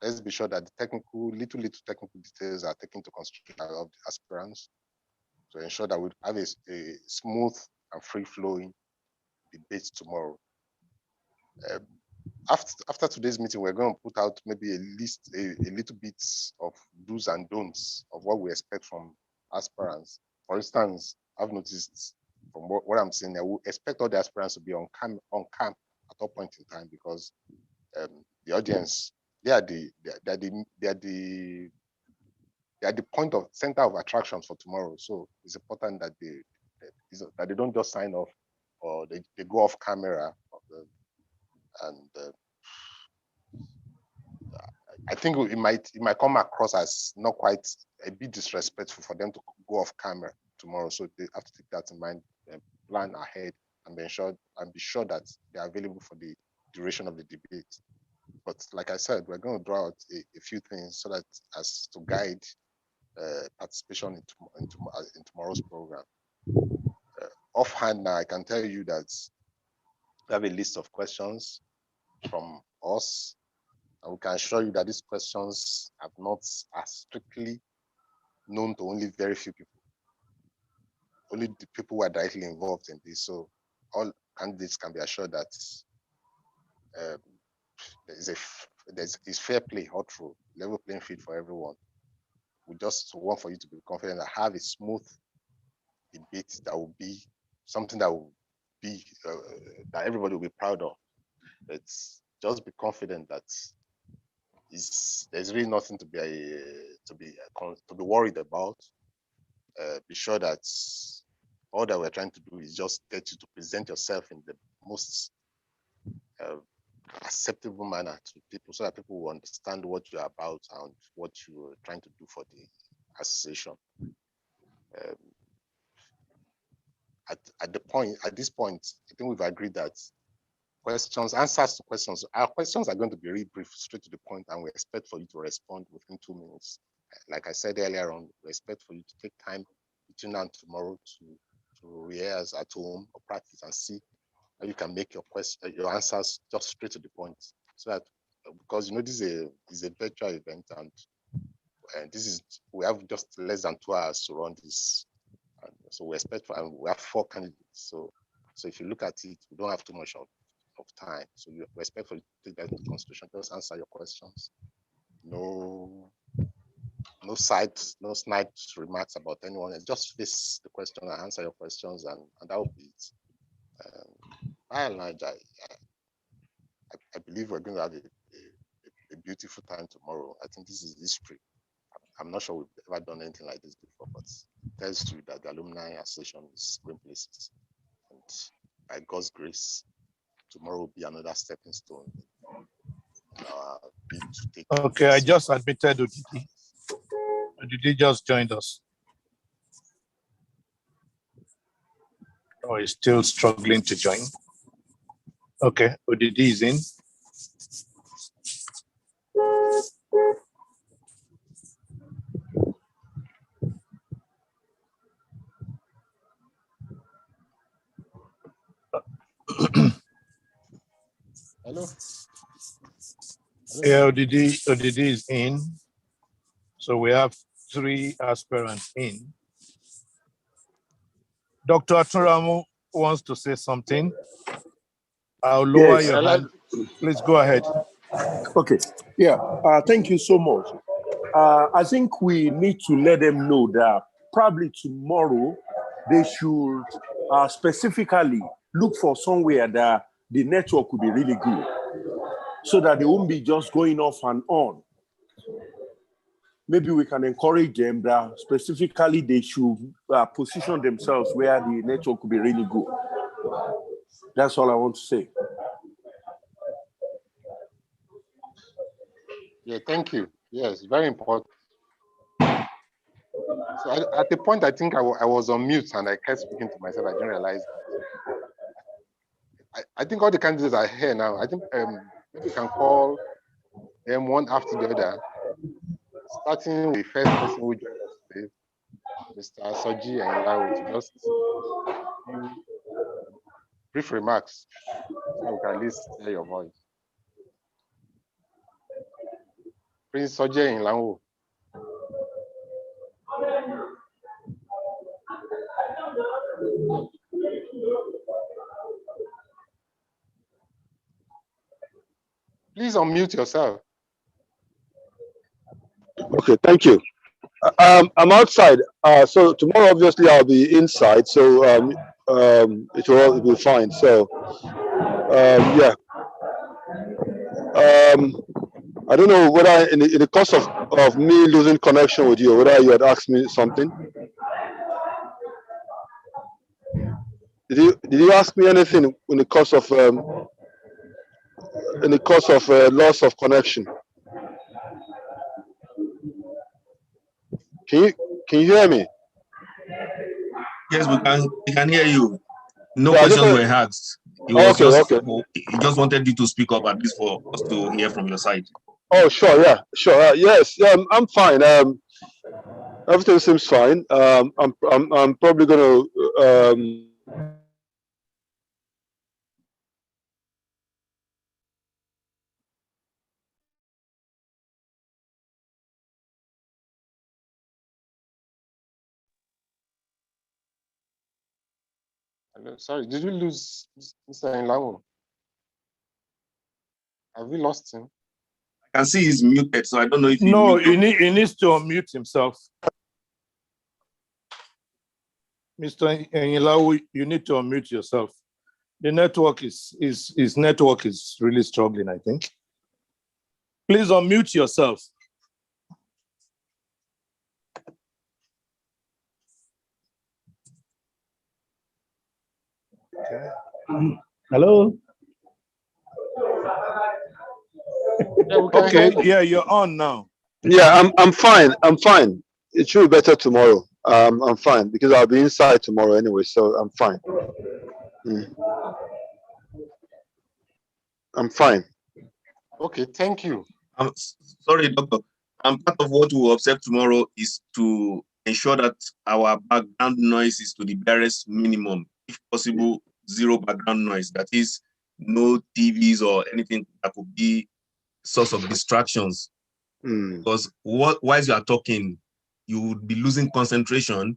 let's be sure that the little technical details are taken into consideration of the aspirants to ensure that we have a smooth and free-flowing debate tomorrow. After today's meeting, we're going to put out maybe a little bit of do's and don'ts of what we expect from aspirants. For instance, I've noticed from what I'm saying, I will expect all the aspirants to be on camp at all point in time, because the audience, they are the point of center of attraction for tomorrow. So it's important that they don't just sign off, or they go off camera. I think it might come across as not quite a bit disrespectful for them to go off camera tomorrow. So they have to take that in mind, plan ahead, and be sure that they are available for the duration of the debate. But like I said, we're going to draw out a few things so that as to guide participation in tomorrow's program. Offhand now, I can tell you that we have a list of questions from us, and we can assure you that these questions are not as strictly known to only very few people. Only the people who are directly involved in this. So all candidates can be assured that there's fair play, hot rule, level playing field for everyone. We just want for you to be confident and have a smooth debate that will be something that will be that everybody will be proud of. It's just be confident that there's really nothing to be worried about. Be sure that all that we're trying to do is just get you to present yourself in the most acceptable manner to people, so that people will understand what you're about and what you're trying to do for the association. At this point, I think we've agreed that answers to questions, our questions are going to be really brief, straight to the point, and we expect for you to respond within 2 minutes. Like I said earlier on, we expect for you to take time between now and tomorrow to rehearse at home or practice and see how you can make your answers just straight to the point. So that, because this is a virtual event, and we have just less than 2 hours to run this. And so we expect, and we have 4 candidates. So if you look at it, we don't have too much of time. So we expect for you to take that into consideration. Just answer your questions. No snide remarks about anyone. Just face the question and answer your questions, and that will be it. By and large, I believe we're going to have a beautiful time tomorrow. I think this is history. I'm not sure we've ever done anything like this before, but it tells you that the Alumni Association is going places. And by God's grace, tomorrow will be another stepping stone. Okay, I just admitted Odidi. Odidi just joined us. Oh, he's still struggling to join. Okay, Odidi is in. Hello. Yeah, Odidi is in. So we have 3 aspirants in. Dr. Aturamu wants to say something. I'll lower your hand. Please go ahead. Okay. Yeah. Thank you so much. I think we need to let them know that probably tomorrow they should specifically look for somewhere that the network will be really good, so that they won't be just going off and on. Maybe we can encourage them that specifically they should position themselves where the network will be really good. That's all I want to say. Yeah, thank you. Yes, very important. So at the point, I think I was on mute and I kept speaking to myself. I didn't realize. I think all the candidates are here now. I think maybe we can call them one after the other, starting with the first person who joined us today, Mr. Soji and Lau, to just few brief remarks so we can at least hear your voice. Prince Soje in Lango. Please unmute yourself. Okay, thank you. I'm outside, so tomorrow obviously I'll be inside, so it will all be fine. So yeah, I don't know whether in the course of me losing connection with you, whether you had asked me something. Did you ask me anything in the course of loss of connection? Can you hear me? Yes, we can hear you. No Yeah, questions were asked. It was okay. He just wanted you to speak up at least for us to hear from your side. Oh, sure, yeah, sure. Yes, I'm fine. Everything seems fine. I'm probably gonna Hello, sorry, did we lose Mr. Inlango? Have we lost him? I can see he's muted, so I don't know if No, he needs to unmute himself. Mr. Enyilawu, you need to unmute yourself. The network his network is really struggling, I think. Please unmute yourself. Okay. Hello? Yeah, we can Okay, hear you. yeah, you're on now. Yeah, I'm fine. I'm fine. It should be better tomorrow. I'm fine because I'll be inside tomorrow anyway, so I'm fine. I'm fine. Okay, thank you. I'm sorry, Doctor. Part of what we will observe tomorrow is to ensure that our background noise is to the barest minimum, if possible, zero background noise. That is, no TVs or anything that could be source of distractions. Because whilst you are talking, you would be losing concentration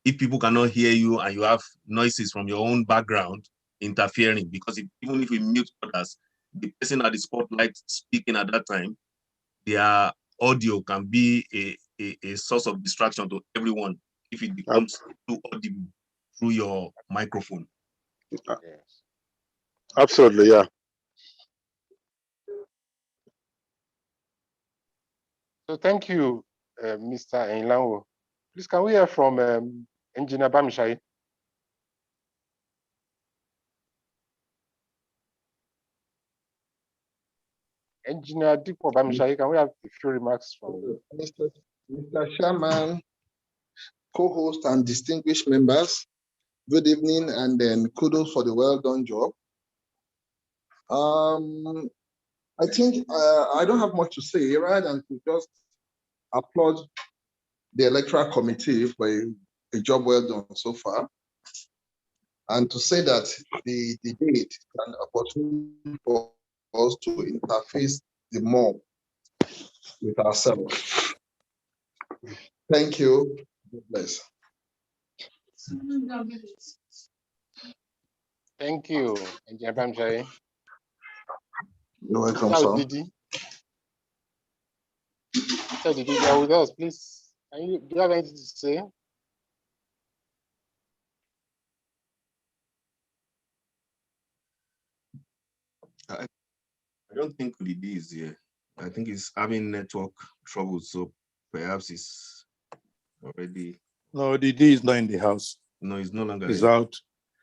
if people cannot hear you and you have noises from your own background interfering. Because even if we mute others, the person at the spotlight speaking at that time, their audio can be a source of distraction to everyone if it becomes too audible through your microphone. Yes. Absolutely, yeah. So thank you, Mr. Enyilawu. Please, can we hear from Engineer Bamishai? Engineer Dipo Bamishai, can we have a few remarks from you? Mr. Chairman, co-host and distinguished members, good evening, and then kudos for the well done job. I think I don't have much to say, rather than to just applaud the electoral committee for a job well done so far, and to say that the debate is an opportunity for us to interface the mob with ourselves. Thank you. God bless. Thank you, Engineer Bamishai. You're welcome, sir. Didi. Sir Didi, you are with us, please. Do you have anything to say? I don't think Lidi is here. I think he's having network trouble, so perhaps he's already. No, Didi is not in the house. No, he's no longer. He's here. out.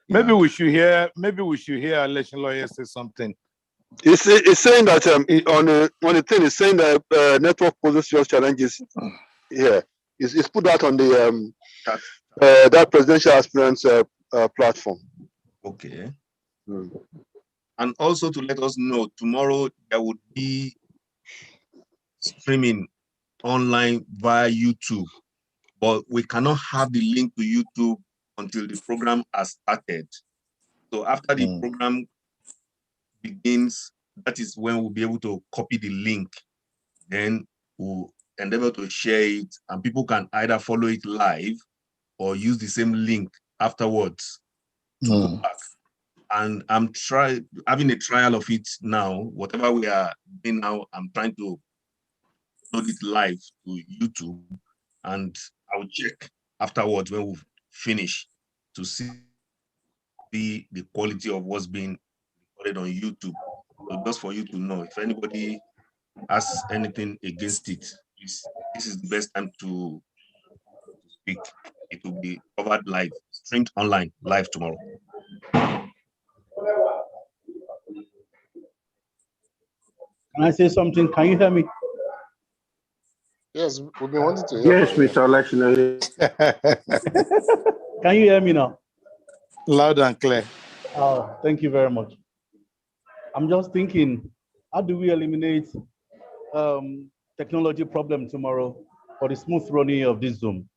Maybe we should hear. Maybe we should hear election lawyer say something. It's saying that on the thing, it's saying that network poses serious challenges. Yeah, it's put that on the that presidential aspirants platform. Okay. And also to let us know, tomorrow there would be streaming online via YouTube, but we cannot have the link to YouTube until the program has started. So after the program begins, that is when we'll be able to copy the link. Then we'll endeavor to share it, and people can either follow it live or use the same link afterwards to go back. And I'm having a trial of it now. Whatever we are doing now, I'm trying to upload it live to YouTube, and I'll check afterwards when we finish to see the quality of what's being recorded on YouTube. So just for you to know, if anybody has anything against it, please, this is the best time to speak. It will be covered live, streamed online live tomorrow. Can I say something? Can you hear me? Yes, we've been wanting to hear. Yes, Mr. Electioner. Can you hear me now? Loud and clear. Oh, thank you very much. I'm just thinking, how do we eliminate technology problem tomorrow for the smooth running of this Zoom?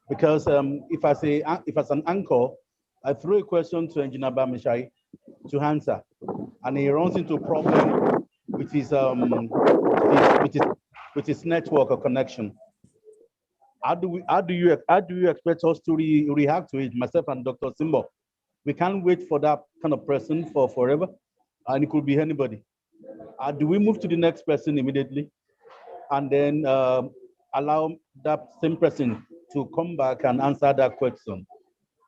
Because if as an anchor, I throw a question to Engineer Bamishai to answer, and he runs into a problem with his network or connection. How do you expect us to react to it, myself and Dr. Simbo? We can't wait for that kind of person for forever, and it could be anybody. Do we move to the next person immediately, and then allow that same person to come back and answer that question?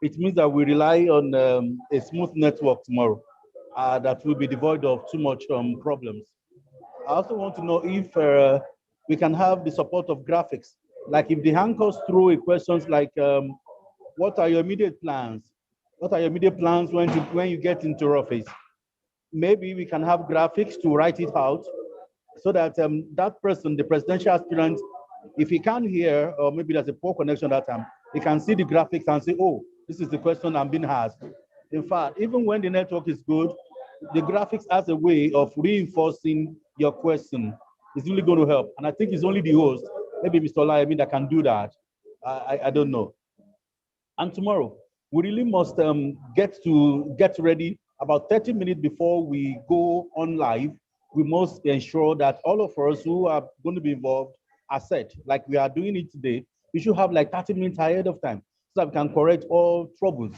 It means that we rely on a smooth network tomorrow that will be devoid of too much problems. I also want to know if we can have the support of graphics. Like if the anchors throw a questions like, what are your immediate plans? What are your immediate plans when you get into your office? Maybe we can have graphics to write it out so that that person, the presidential aspirant, if he can't hear, or maybe there's a poor connection that time, he can see the graphics and say, oh, this is the question I'm being asked. In fact, even when the network is good, the graphics has a way of reinforcing your question. It's really going to help. And I think it's only the host, maybe Mr. Olaimi, that can do that. I don't know. And tomorrow, we really must get ready about 30 minutes before we go on live. We must ensure that all of us who are going to be involved are set, like we are doing it today. We should have like 30 minutes ahead of time so that we can correct all troubles.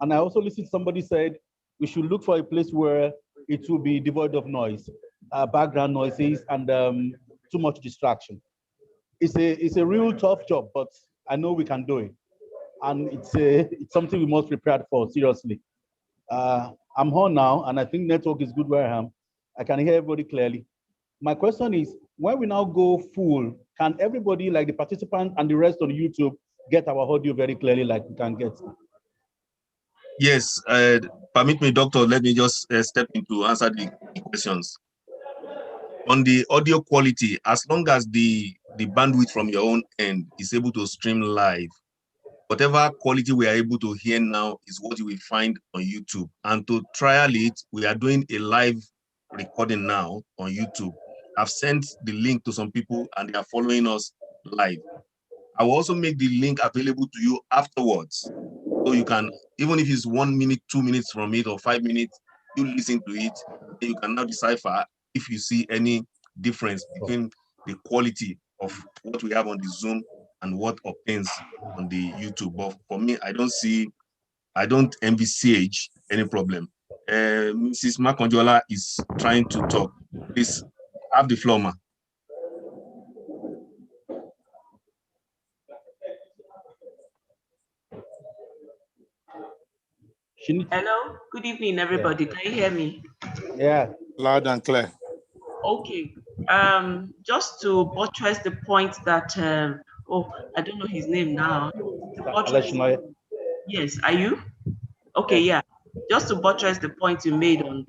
And I also listened to somebody said we should look for a place where it will be devoid of noise, background noises, and too much distraction. It's a real tough job, but I know we can do it. And it's something we must prepare for, seriously. I'm on now, and I think network is good where I am. I can hear everybody clearly. My question is, when we now go full, can everybody, like the participants and the rest on YouTube, get our audio very clearly like we can get? Yes, permit me, Doctor, let me just step in to answer the questions. On the audio quality, as long as the bandwidth from your own end is able to stream live, whatever quality we are able to hear now is what you will find on YouTube. And to trial it, we are doing a live recording now on YouTube. I've sent the link to some people and they are following us live. I will also make the link available to you afterwards. So you can, even if it's 1 minute, 2 minutes from it, or 5 minutes, you listen to it, and you can now decipher if you see any difference between the quality of what we have on the Zoom and what obtains on the YouTube. But for me, I don't envisage any problem. Mrs. Makonjola is trying to talk. Please have the floor, ma. Hello, good evening, everybody. Can you hear me? Yeah. Loud and clear. Okay. Just to buttress the point that, I don't know his name now. Yes, are you? Okay, yeah. Just to buttress the point you made on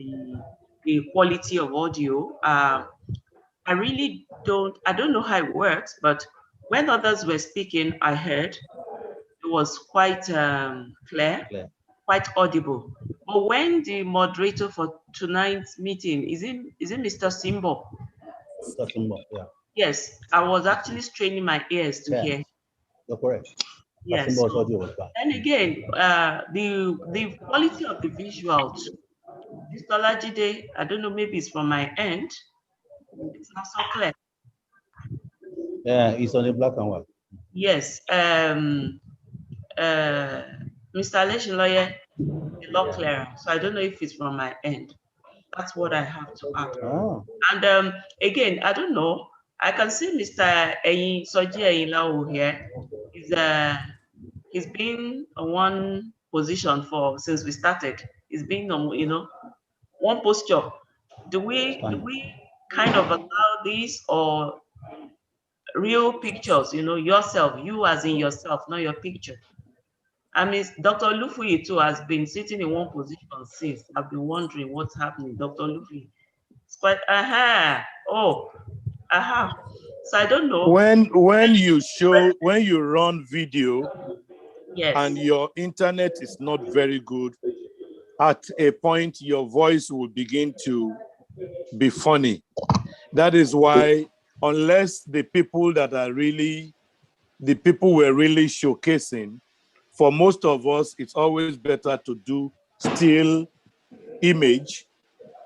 the quality of audio, I don't know how it works, but when others were speaking, I heard it was quite clear, quite audible. But when the moderator for tonight's meeting, is it Mr. Simbo? Mr. Simbo, yeah. Yes, I was actually straining my ears to hear. You're correct. Yes. So, and again, the quality of the visuals, Mr. Olajide, I don't know, maybe it's from my end. It's not so clear. Yeah, it's on the black and white. Yes. Mr. Aleshin lawyer, a lot clearer. So I don't know if it's from my end. That's what I have to add. Oh. And again, I don't know. I can see Mr. Soji Eyinlawo here. He's been on one position for since we started. He's been on, one posture. Do we kind of allow this, or real pictures, yourself, you as in yourself, not your picture? I mean, Dr. Lufuyi too has been sitting in one position since. I've been wondering what's happening. Dr. Lufuyi. It's quite, So I don't know. When you run video Yes. and your internet is not very good, at a point your voice will begin to be funny. That is why, unless the people we're really showcasing, for most of us, it's always better to do still image,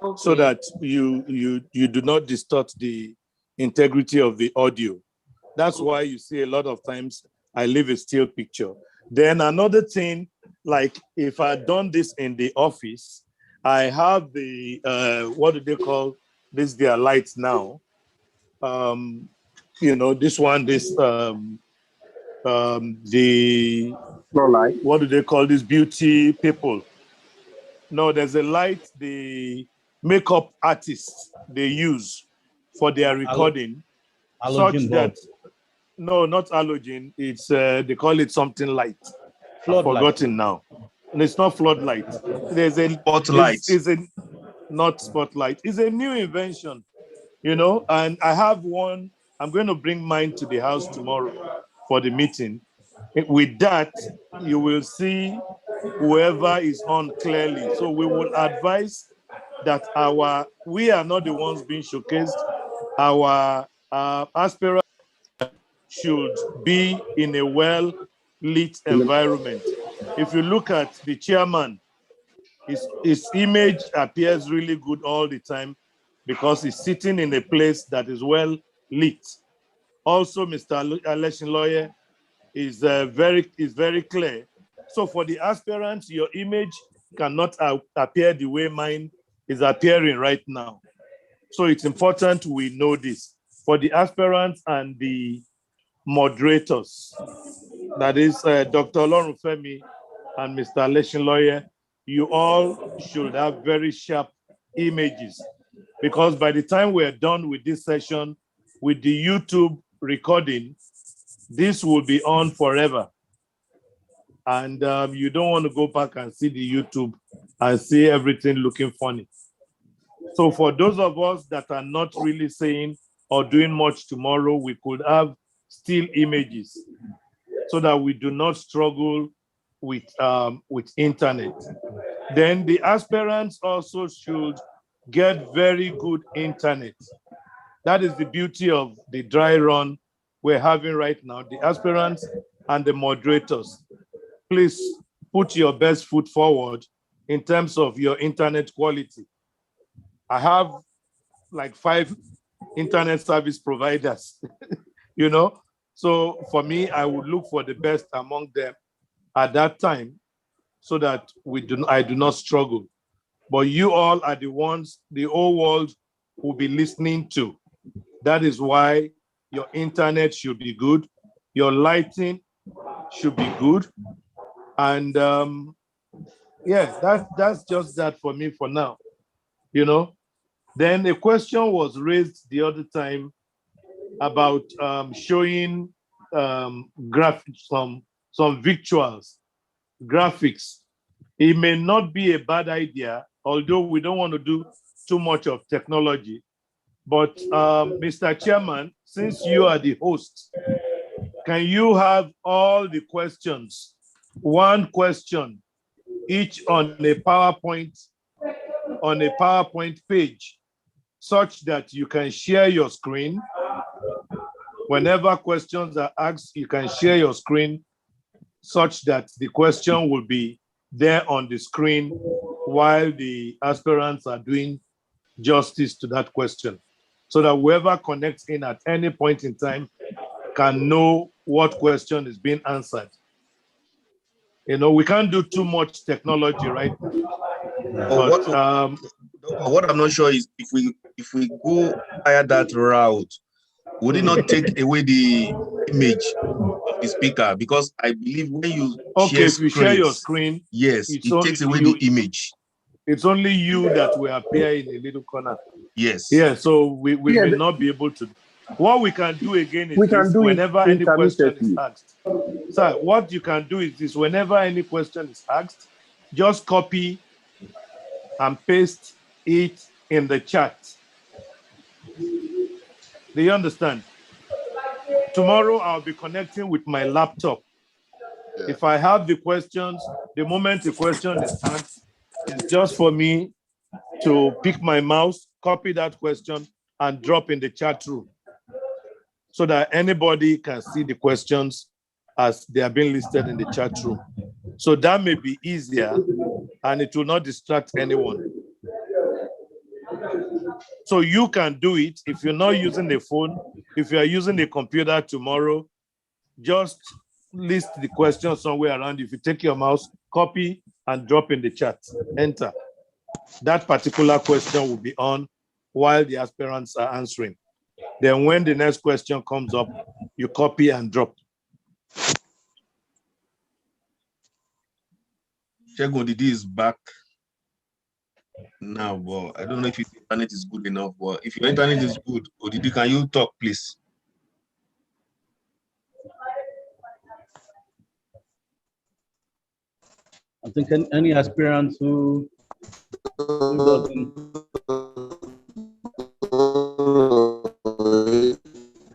Okay. so that you do not distort the integrity of the audio. That's why you see a lot of times I leave a still picture. Then another thing, like if I done this in the office, I have the what do they call this? Their lights now. This one, the what do they call these beauty people? No, there's a light the makeup artists they use for their recording, such that no, not halogen. It's they call it something light. I've forgotten now, and it's not floodlight. There's a spotlight. Is a not spotlight. It's a new invention, And I have one. I'm going to bring mine to the house tomorrow for the meeting. With that, you will see whoever is on clearly. So we will advise that we are not the ones being showcased. Our aspirants should be in a well-lit environment. If you look at the chairman, his image appears really good all the time because he's sitting in a place that is well lit. Also, Mr. Election Lawyer is very clear. So for the aspirants, your image cannot appear the way mine is appearing right now. So it's important we know this. For the aspirants and the moderators, that is Dr. Olorunfemi and Mr. Election Lawyer, you all should have very sharp images, because by the time we're done with this session, with the YouTube recording, this will be on forever. And you don't want to go back and see the YouTube and see everything looking funny. So for those of us that are not really saying or doing much tomorrow, we could have still images so that we do not struggle with internet. Then the aspirants also should get very good internet. That is the beauty of the dry run we're having right now. The aspirants and the moderators, please put your best foot forward in terms of your internet quality. I have like 5 internet service providers, So for me, I would look for the best among them at that time so that I do not struggle. But you all are the ones the whole world will be listening to. That is why your internet should be good, your lighting should be good, and that's just that for me for now. Then a question was raised the other time about showing graphics, some visuals, graphics. It may not be a bad idea, although we don't want to do too much of technology. But Mr. Chairman, since you are the host, can you have all the questions, one question each on a PowerPoint page, such that you can share your screen? Whenever questions are asked, you can share your screen such that the question will be there on the screen while the aspirants are doing justice to that question, so that whoever connects in at any point in time can know what question is being answered. You know, we can't do too much technology right now. But what I'm not sure is if we go via that route, would it not take away the image of the speaker? Because I believe when you if you share your screen, yes, it takes away the image. It's only you that will appear in a little corner. Yes. Yeah, so we may not be able to. What we can do again is this, whenever any question is asked. So what you can do is this, whenever any question is asked, just copy and paste it in the chat. Do you understand? Tomorrow I'll be connecting with my laptop. Yeah. If I have the questions, the moment the question is asked, it's just for me to pick my mouse, copy that question, and drop in the chat room so that anybody can see the questions as they are being listed in the chat room. So that may be easier and it will not distract anyone. So you can do it if you're not using a phone. If you are using a computer tomorrow, just list the question somewhere around. If you take your mouse, copy and drop in the chat, enter. That particular question will be on while the aspirants are answering. Then when the next question comes up, you copy and drop. Check Odidi is back now, but I don't know if your internet is good enough. But if your internet is good, Odidi, can you talk, please? I think any aspirant who doesn't.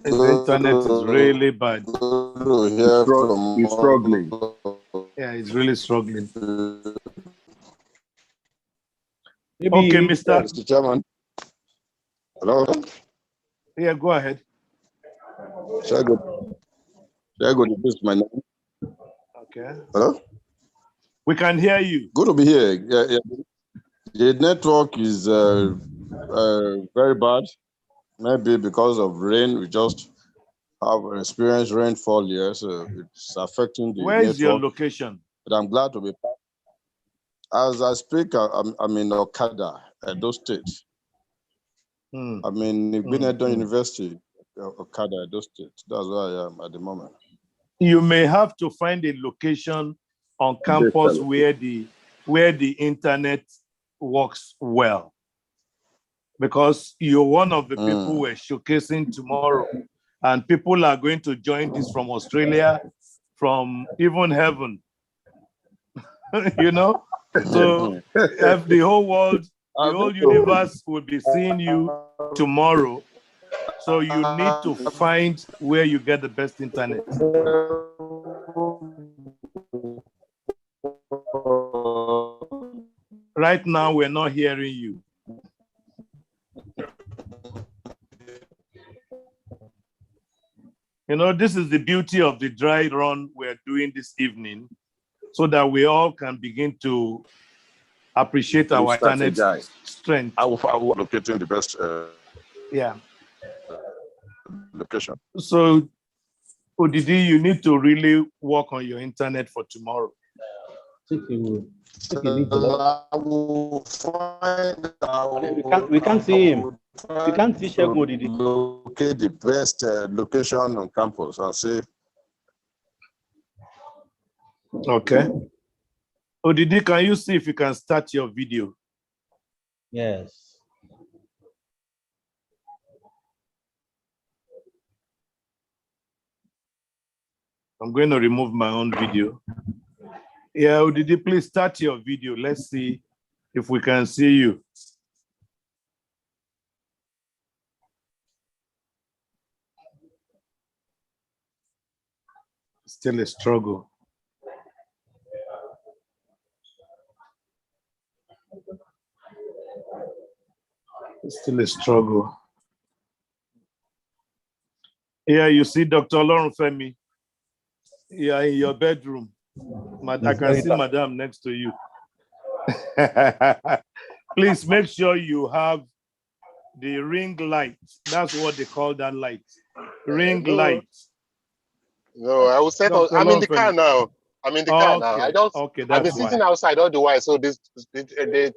The internet is really bad. He's struggling. Yeah, he's really struggling. Maybe okay, Mr. Chairman. Hello? Yeah, go ahead. Should I go to this my name? Okay. Hello? We can hear you. Good to be here. Yeah. The network is very bad. Maybe because of rain. We just have experienced rainfall here, so it's affecting the Where network. Is your location? But I'm glad to be back. As I speak, I'm in Okada, Edo State. I'm in Benedon University, Okada, Edo State. That's where I am at the moment. You may have to find a location on campus where the internet works well, because you're one of the people we're showcasing tomorrow, and people are going to join this from Australia, from even heaven. You know, so if the whole world, the whole universe will be seeing you tomorrow. So you need to find where you get the best internet. Right now, we're not hearing you. You know, this is the beauty of the dry run we're doing this evening, so that we all can begin to appreciate our internet strength. I will locate the best location. So, Odidi, you need to really work on your internet for tomorrow. I will find out. We can't see him. We can't see Sheikh Odidi. Locate the best location on campus and see. Okay. Odidi, can you see if you can start your video? Yes. I'm going to remove my own video. Yeah, Odidi, please start your video. Let's see if we can see you. Still a struggle. Still a struggle. Yeah, you see Dr. Olorunfemi. You are in your bedroom. I can see Madam next to you. Please make sure you have the ring light. That's what they call that light. Ring light. No, I will set up. Dr. I'm in the car Longfellow. now. I'm in the car now. I Okay, don't. okay, I've been that's sitting why. outside all the while, so they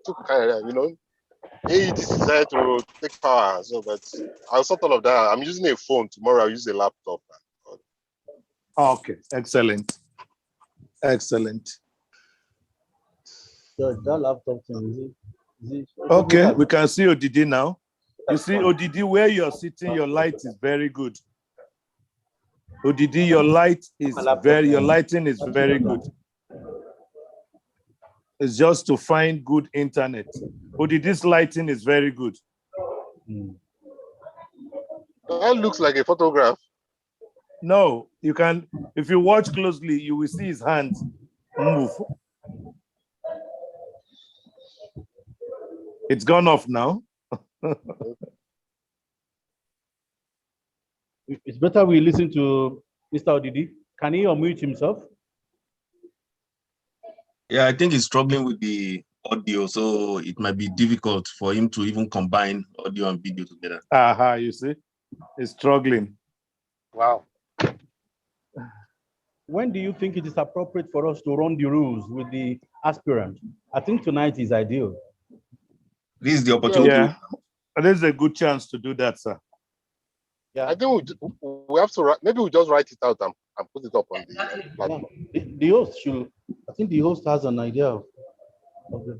took AED decided to take power. So, but I'll sort all of that. I'm using a phone tomorrow. I'll use a laptop. Okay, excellent, excellent. George, that laptop thing, is it Okay, we can see ODD now. You see, ODD, where you're sitting, your light is very good. ODD, your lighting is very good. It's just to find good internet. ODD's lighting is very good. That looks like a photograph. No, you can, if you watch closely, you will see his hands move. It's gone off now. It's better we listen to Mr. ODD. Can he unmute himself? Yeah, I think he's struggling with the audio, so it might be difficult for him to even combine audio and video together. Aha, you see, he's struggling. Wow. When do you think it is appropriate for us to run the rules with the aspirant? I think tonight is ideal. This is the opportunity. Yeah, there's a good chance to do that, sir. Yeah. I think we have to, maybe we just write it out and put it up on the platform. Yeah. The host should, I think the host has an idea of the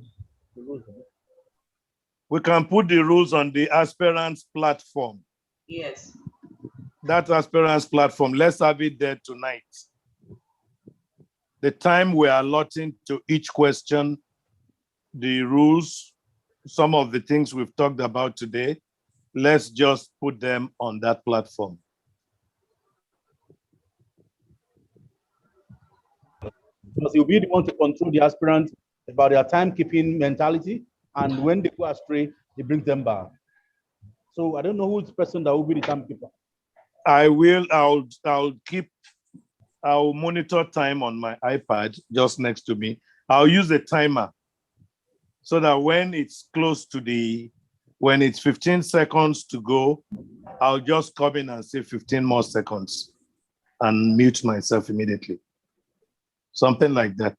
rules. We can put the rules on the aspirants platform. Yes. That aspirants platform, let's have it there tonight. The time we are allotting to each question, the rules, some of the things we've talked about today, let's just put them on that platform. Because you'll be the one to control the aspirants about their timekeeping mentality, and when they go astray, they bring them back. So I don't know who's the person that will be the timekeeper. I'll monitor time on my iPad just next to me. I'll use a timer so that when it's close to when it's 15 seconds to go, I'll just come in and say 15 more seconds and mute myself immediately. Something like that.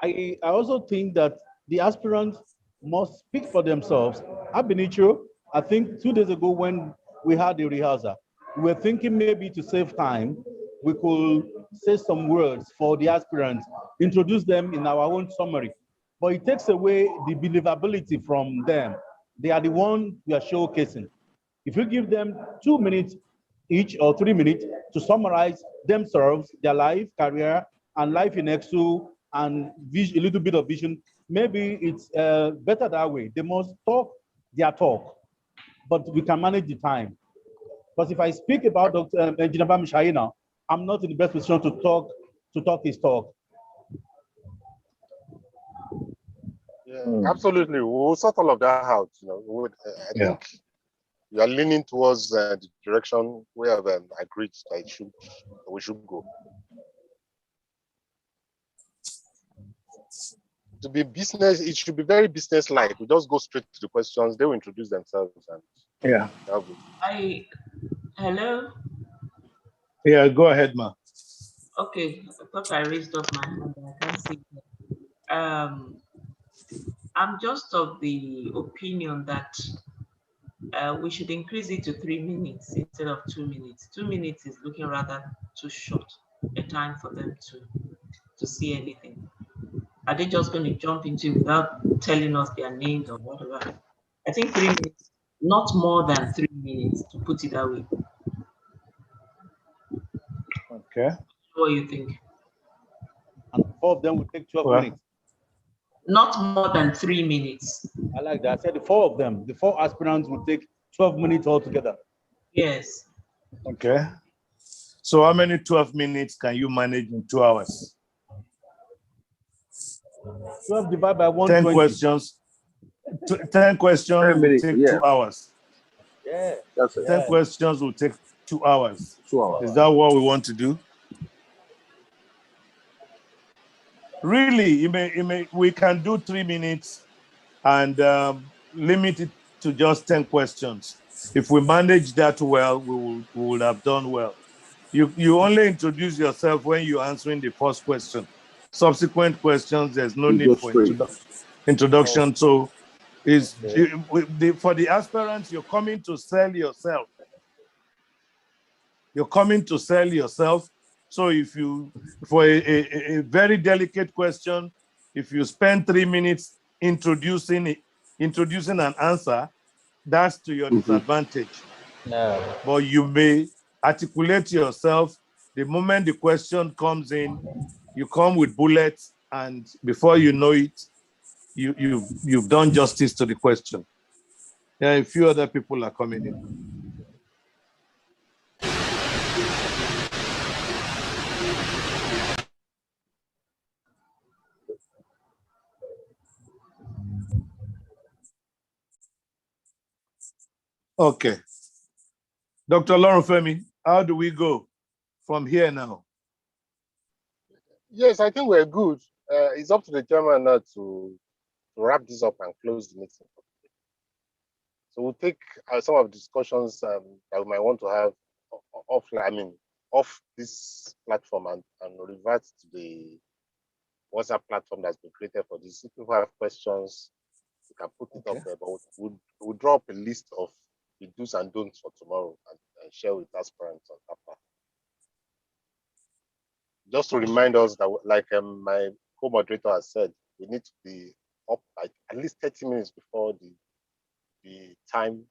I also think that the aspirants must speak for themselves. Ab initio, I think 2 days ago when we had the rehearsal, we were thinking maybe to save time, we could say some words for the aspirants, introduce them in our own summary. But it takes away the believability from them. They are the ones we are showcasing. If you give them 2 minutes each or 3 minutes to summarize themselves, their life, career, and life in Exo, and a little bit of vision, maybe it's better that way. They must talk their talk, but we can manage the time. Because if I speak about Dr. Engineer Bamishaina, I'm not in the best position to talk his talk. Yeah, absolutely. We'll sort all of that out. I think we are leaning towards the direction we have agreed that we should go. To be business, it should be very business-like. We just go straight to the questions. They will introduce themselves and Hello. Yeah, go ahead, ma. Okay, I thought I raised up my hand. I can't see. I'm just of the opinion that we should increase it to 3 minutes instead of 2 minutes. 2 minutes is looking rather too short a time for them to see anything. Are they just going to jump into it without telling us their names or whatever? I think 3 minutes, not more than 3 minutes, to put it that way. Okay. What do you think? And 4 of them will take 12 minutes. Not more than 3 minutes. I like that. I said the 4 of them, the 4 aspirants will take 12 minutes altogether. Yes. Okay. So how many 12 minutes can you manage in 2 hours? 12 divided by 120. 10 questions. 10 questions will take 2 hours. Yeah. 10 questions will take 2 hours. 2 hours. Is that what we want to do? Really, we can do 3 minutes and limit it to just 10 questions. If we manage that well, we will have done well. You only introduce yourself when you're answering the first question. Subsequent questions, there's no need for introduction. So for the aspirants, you're coming to sell yourself. You're coming to sell yourself. So for a very delicate question, if you spend 3 minutes introducing an answer, that's to your disadvantage. Yeah. But you may articulate yourself. The moment the question comes in, you come with bullets, and before you know it, you've done justice to the question. Yeah, a few other people are coming in. Okay. Dr. Lorufemi, how do we go from here now? Yes, I think we're good. It's up to the chairman now to wrap this up and close the meeting. So we'll take some of the discussions that we might want to have offline, off this platform, and revert to the WhatsApp platform that's been created for this. If people have questions, we can put it up there, but we'll draw up a list of the do's and don'ts for tomorrow and share with aspirants on that part. Just to remind us that, like my co-moderator has said, we need to be up like at least 30 minutes before the time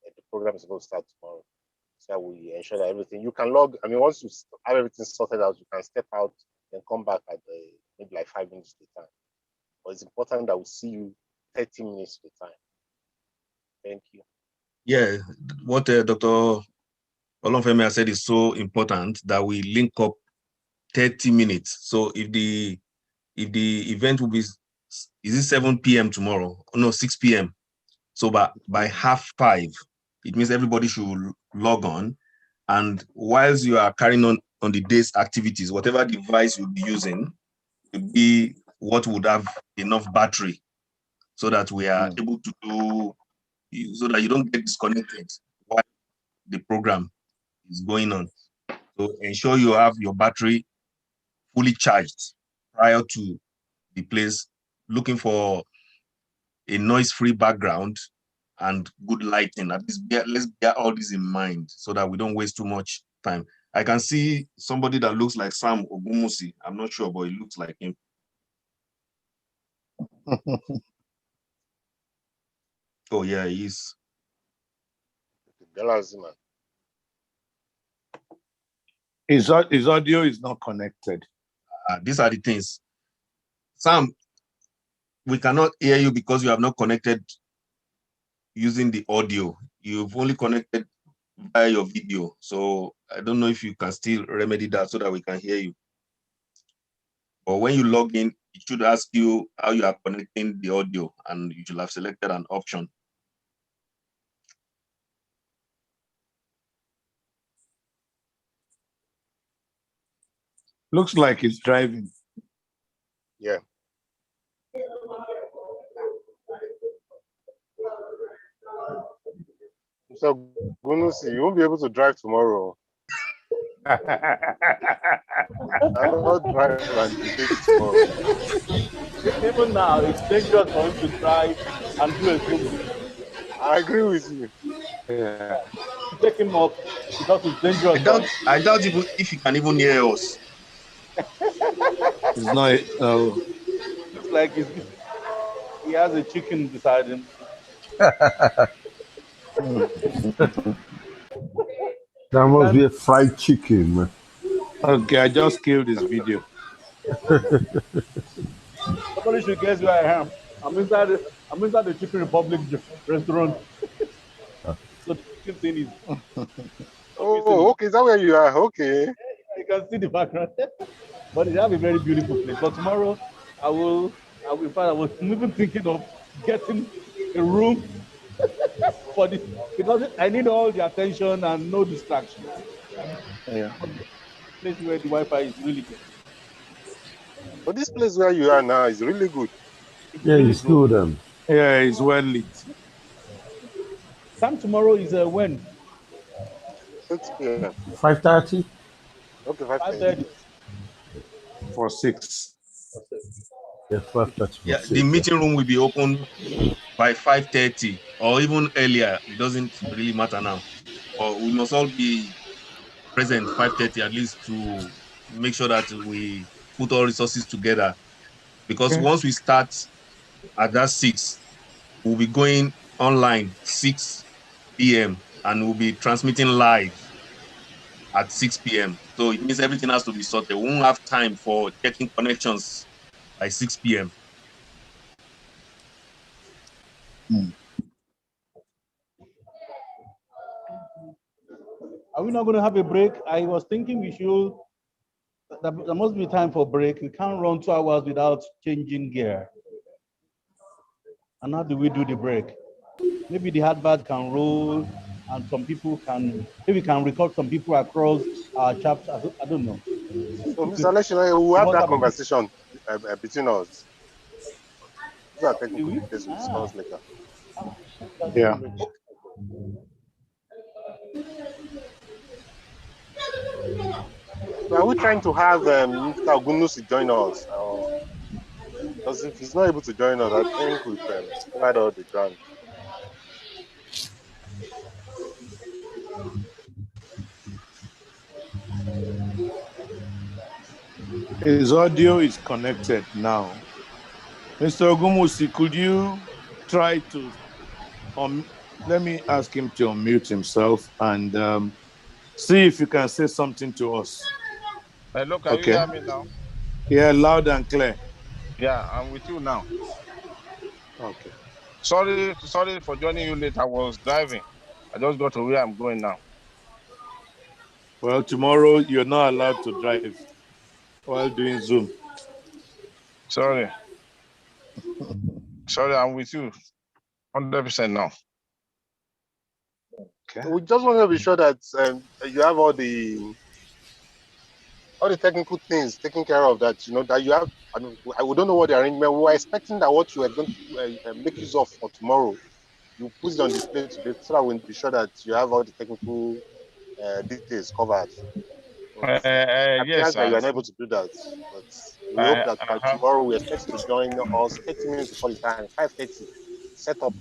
the program is supposed to start tomorrow. So we ensure that everything, you can log, once you have everything sorted out, you can step out and come back at maybe like 5 minutes to the time. But it's important that we see you 30 minutes to the time. Thank you. Yeah, what Dr. Olonfemi has said is so important, that we link up 30 minutes. So if the event will be, is it 7 p.m. tomorrow? No, 6 p.m. So by 5:30, it means everybody should log on. And whilst you are carrying on the day's activities, whatever device you'll be using will be what would have enough battery, so that we are able to do, so that you don't get disconnected while the program is going on. So ensure you have your battery fully charged prior to the place, looking for a noise-free background and good lighting. At least let's bear all this in mind so that we don't waste too much time. I can see somebody that looks like Sam Ogumusi. I'm not sure, but it looks like him. Oh yeah, he is. His audio is not connected. These are the things. Sam, we cannot hear you because you have not connected using the audio. You've only connected via your video. So I don't know if you can still remedy that so that we can hear you. Or when you log in, it should ask you how you are connecting the audio, and you should have selected an option. Looks like he's driving. Yeah. So, Gunusi, you won't be able to drive tomorrow. I don't drive and debate tomorrow. Even now, it's dangerous for him to drive and do a Zoom. I agree with you. Yeah. Take him up because it's dangerous. I doubt if he can even hear us. It's not. Looks like he has a chicken beside him. That must be a fried chicken, man. Okay, I just killed this video. Somebody should guess where I am. I'm inside the Chicken Republic restaurant. So the chicken thing is. Oh, okay. Is that where you are? Okay. You can see the background. But it have a very beautiful place. But tomorrow, I will. In fact, I was even thinking of getting a room for this, because I need all the attention and no distraction. Yeah. Place where the Wi-Fi is really good. But this place where you are now is really good. Yeah, it's good. Yeah, it's well lit. time tomorrow is when? 6 p.m. 5:30 Okay, 5:30. 5:30. For 6. Yes, 5:30 for Yeah, the 6. meeting room will be open by 5:30 or even earlier. It doesn't really matter now. Or we must all be present 5:30 at least to make sure that we put all resources together. Because Okay. once we start at that 6, we'll be going online 6 p.m. and we'll be transmitting live at 6 p.m. So it means everything has to be sorted. We won't have time for checking connections by 6 p.m. Are we not going to have a break? I was thinking we should. There must be time for break. We can't run 2 hours without changing gear. And how do we do the break? Maybe the hardbat can roll, and some people can. Maybe we can record some people across our chapter. I don't know. So, Mr. Leshina, we'll We have must that have a. conversation between us. These are Do technical we? details we'll discuss later. Yeah. So are we trying to have Mr. Ogunusi join us? Because if he's not able to join us, I think we've covered all the ground. His audio is connected now. Mr. Ogumusi, could you try to let me ask him to unmute himself and see if you can say something to us. Hello, can you Okay. hear me now? Yeah, loud and clear. Yeah, I'm with you now. Okay. Sorry for joining you late. I was driving. I just got to where I'm going now. Well, tomorrow you're not allowed to drive while doing Zoom. Sorry, I'm with you 100% now. Okay. We just want to be sure that you have all the technical things taken care of, that that you have. I mean, we don't know what the arrangement. We were expecting that what you were going to make use of for tomorrow, you put it on display today, so that we'll be sure that you have all the technical details covered. But it Yes, appears that you are unable to do that. But we hope I that by have. tomorrow we expect you to join us 30 minutes before the time, 5:30, set up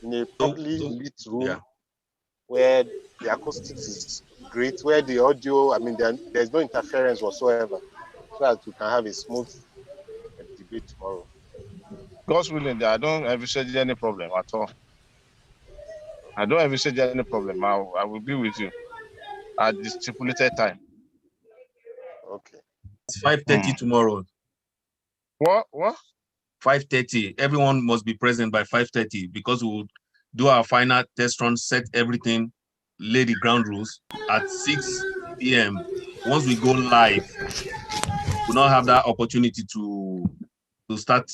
in a properly lit Yeah. room where the acoustics is great, where the audio, I mean, there's no interference whatsoever, so that we can have a smooth debate tomorrow. God's willing, I don't envisage any problem at all. I don't envisage any problem. I will be with you at the stipulated time. Okay. It's 5:30 tomorrow. What? 5:30. Everyone must be present by 5:30 because we'll do our final test run, set everything, lay the ground rules at 6 p.m. Once we go live, we'll not have that opportunity to start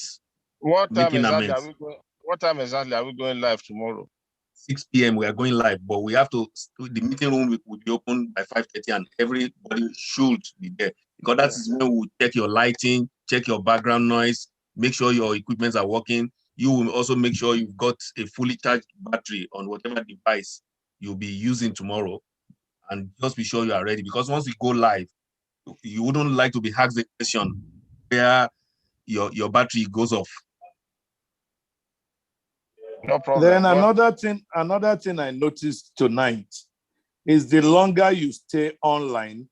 What time making exactly amends. are we going live tomorrow? 6 p.m. we are going live, but we have to. The meeting room will be open by 5:30, and everybody should be there because that is when we check your lighting, check your background noise, make sure your equipments are working. You will also make sure you've got a fully charged battery on whatever device you'll be using tomorrow, and just be sure you are ready. Because once we go live, you wouldn't like to be asked the question where your battery goes off. No problem. Then another thing I noticed tonight is the longer you stay online,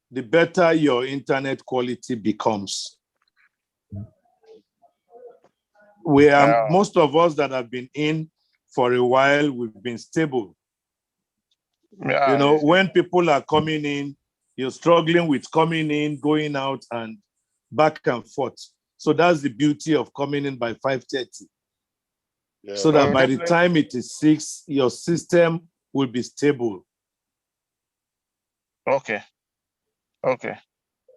the better your internet quality becomes. Most of us that have been in for a while, we've been stable. Yeah, when people are coming in, you're struggling with coming in, going out, and back and forth. So that's the beauty of coming in by 5:30. Yeah. So that by the time it is 6, your system will be stable. Okay.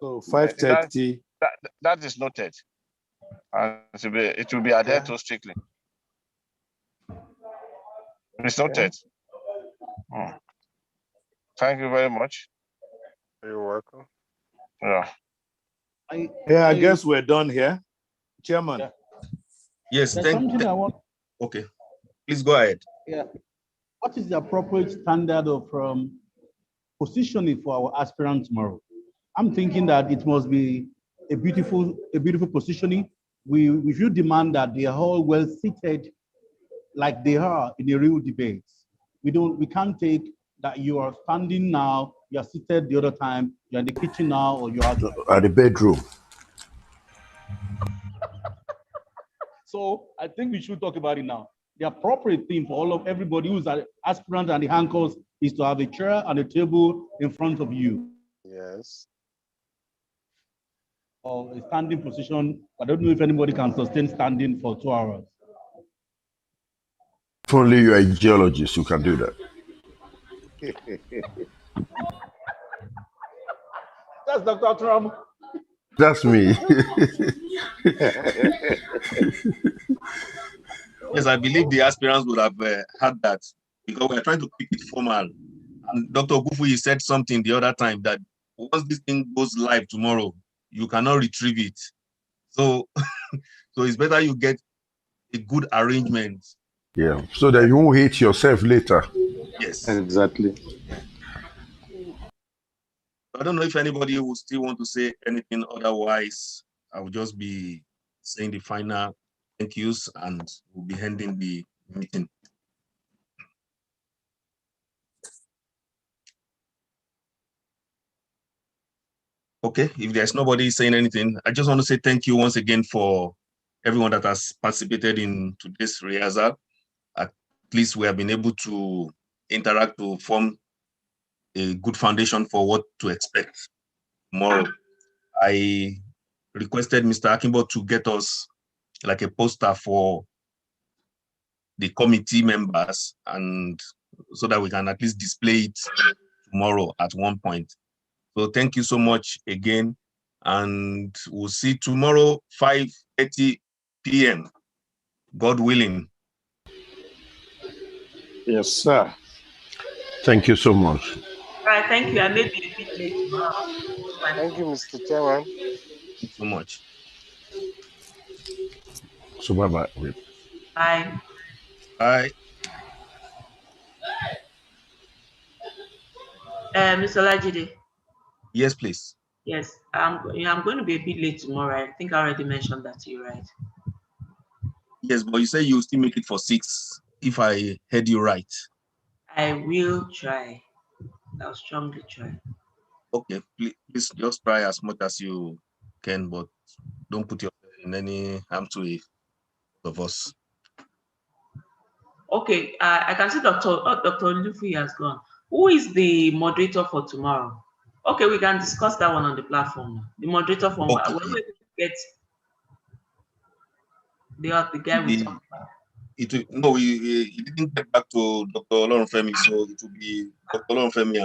So 5:30. That is noted. It will be adhered to strictly. It's noted. Thank you very much. You're welcome. Yeah. I guess we're done here. Chairman. Yes, There's something I want. Okay, please go ahead. Yeah. what is the appropriate standard of positioning for our aspirant tomorrow? I'm thinking that it must be a beautiful positioning. We should demand that they are all well seated like they are in a real debate. We can't take that you are standing now, you are seated the other time, you're in the kitchen now, or you're at the bedroom. So I think we should talk about it now. The appropriate thing for everybody who's an aspirant and the handcuffs is to have a chair and a table in front of you. Yes. Or a standing position. I don't know if anybody can sustain standing for 2 hours. If only you're a geologist who can do that. That's Dr. Trump. That's me. Yes, I believe the aspirants would have had that because we're trying to keep it formal. And Dr. Ogufu, said something the other time that once this thing goes live tomorrow, you cannot retrieve it. So, so it's better you get a good arrangement. Yeah, so that you won't hate yourself later. Yes. Exactly. I don't know if anybody will still want to say anything otherwise. I will just be saying the final thank yous and we'll be ending the meeting. Okay, if there's nobody saying anything, I just want to say thank you once again for everyone that has participated in today's rehearsal. At least we have been able to interact to form a good foundation for what to expect tomorrow. I requested Mr. Akimbo to get us like a poster for the committee members, and so that we can at least display it tomorrow at one point. So thank you so much again, and we'll see tomorrow 5:30 p.m. God willing. Yes, sir. Thank you so much. All right, thank you. I may be a bit late tomorrow. Thank you, Mr. Chairman. Thank you so much. So bye-bye. Bye. Bye. Mr. Lajide. Yes, please. Yes, I'm going to be a bit late tomorrow. I think I already mentioned that to you, right? Yes, but you say you still make it for 6, if I heard you right. I will try. I'll strongly try. Okay, please just try as much as you can, but don't put yourself in any harm to it of us. Okay, I can see Dr. Luffy has gone. Who is the moderator for tomorrow? Okay, we can discuss that one on the platform. The moderator for when we get the guy we talked about. He didn't get back to Dr. Olorunfemi, so it will be Dr. Olorunfemi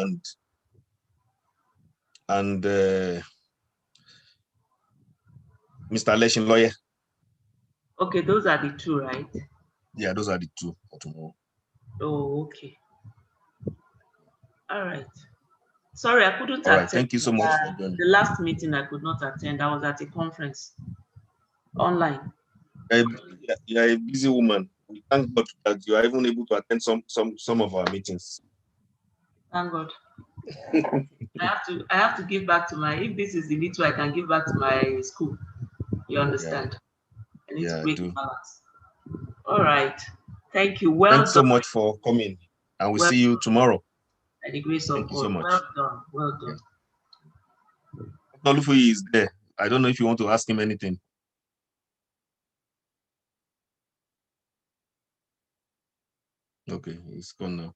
and Mr. Leshin Lawyer. Okay, those are the two, right? Yeah, those are the two for tomorrow. Oh, okay. All right. Sorry, I couldn't attend. All right, thank you so much for joining. The last meeting I could not attend. I was at a conference online. You're a busy woman. We thank God that you are even able to attend some of our meetings. Thank God. I have to give back to if this is the little I can give back to my school. You understand? Yeah. I need to break the balance. All right. Thank you. Well Thanks done. so much for coming. And we'll see you tomorrow. By the grace of God. Thank you so much. Well done. Well done. Dr. Lufuyi is there. I don't know if you want to ask him anything. Okay, he's gone now.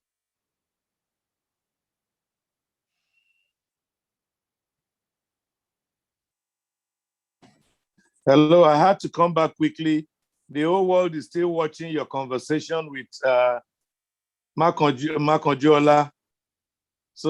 Hello, I had to come back quickly. The whole world is still watching your conversation with Mark Ojola